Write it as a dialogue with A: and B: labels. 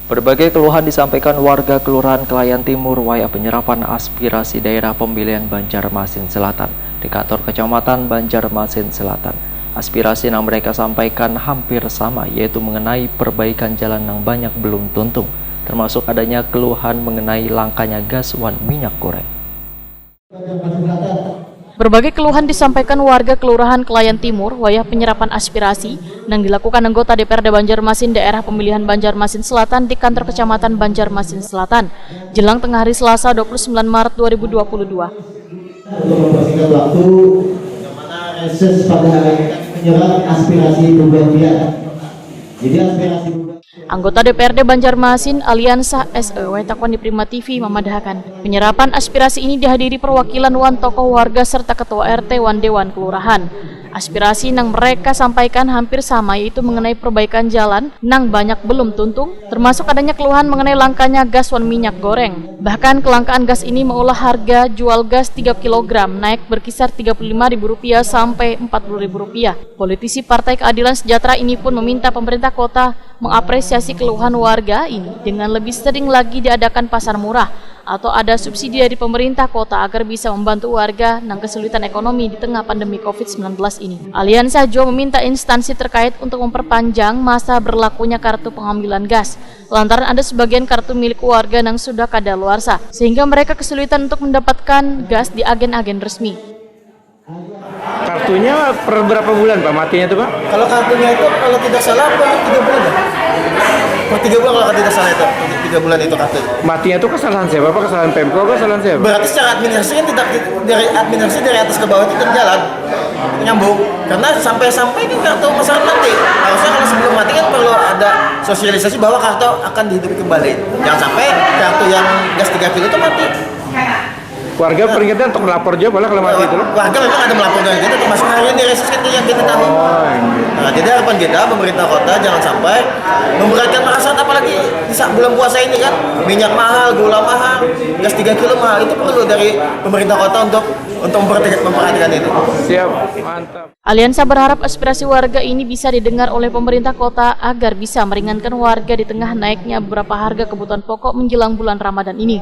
A: Berbagai keluhan disampaikan warga Kelurahan Kelayan Timur waya penyerapan aspirasi daerah pemilihan Banjarmasin Selatan di kantor Kecamatan Banjarmasin Selatan. Aspirasi yang mereka sampaikan hampir sama, yaitu mengenai perbaikan jalan yang banyak belum tuntung, termasuk adanya keluhan mengenai langkanya gas wan minyak goreng.
B: Berbagai keluhan disampaikan warga Kelurahan Kelayan Timur wayah penyerapan aspirasi yang dilakukan anggota DPRD Banjarmasin daerah pemilihan Banjarmasin Selatan di kantor Kecamatan Banjarmasin Selatan jelang tengah hari Selasa 29 Maret 2022.
C: Untuk mempersingkat waktu, yang mana reses pada menyerap aspirasi perubahan dia. Jadi aspirasi
B: Anggota DPRD Banjarmasin Aliansa SE Takwan di Prima TV memadahkan penyerapan aspirasi ini dihadiri perwakilan wan tokoh warga serta ketua RT wan Dewan Kelurahan. Aspirasi yang mereka sampaikan hampir sama, yaitu mengenai perbaikan jalan yang banyak belum tuntung, termasuk adanya keluhan mengenai langkanya gas wan minyak goreng. Bahkan kelangkaan gas ini mengolah harga jual gas 3 kg naik berkisar Rp35.000 sampai Rp40.000. Politisi Partai Keadilan Sejahtera ini pun meminta pemerintah kota mengapresiasi keluhan warga ini dengan lebih sering lagi diadakan pasar murah atau ada subsidi dari pemerintah kota agar bisa membantu warga yang kesulitan ekonomi di tengah pandemi COVID-19 ini. Aliansa Jo meminta instansi terkait untuk memperpanjang masa berlakunya kartu pengambilan gas, lantaran ada sebagian kartu milik warga yang sudah kadaluarsa, sehingga mereka kesulitan untuk mendapatkan gas di agen-agen resmi.
D: Kartunya per berapa bulan Pak matinya itu Pak?
C: Kalau kartunya itu kalau tidak salah per 3 bulan ya? Per 3 bulan kalau tidak salah itu, 3 bulan itu kartu.
D: Matinya itu kesalahan siapa Pak? Kesalahan Pemko atau kesalahan siapa?
C: Berarti secara administrasi kan tidak dari atas ke bawah itu tidak jalan, nyambung. Karena sampai ini kartu masyarakat mati. Harusnya kalau sebelum mati kan perlu ada sosialisasi bahwa kartu akan dihidupi kembali. Jangan sampai kartu yang gas 3 kilo itu mati.
D: Warga peringatnya untuk melapor juga boleh kalau mati itu?
C: Warga memang ada melapor dengan kita, termasuk hari ini reses yang kita tahu. Nah, jadi harapan kita pemerintah kota jangan sampai memberatkan masyarakat, apalagi di saat bulan puasa ini kan minyak mahal, gula mahal, gas 3 kilo mahal, itu perlu dari pemerintah kota untuk memperhatikan itu.
D: Siap, mantap.
B: Aliansa berharap aspirasi warga ini bisa didengar oleh pemerintah kota agar bisa meringankan warga di tengah naiknya beberapa harga kebutuhan pokok menjelang bulan Ramadan ini.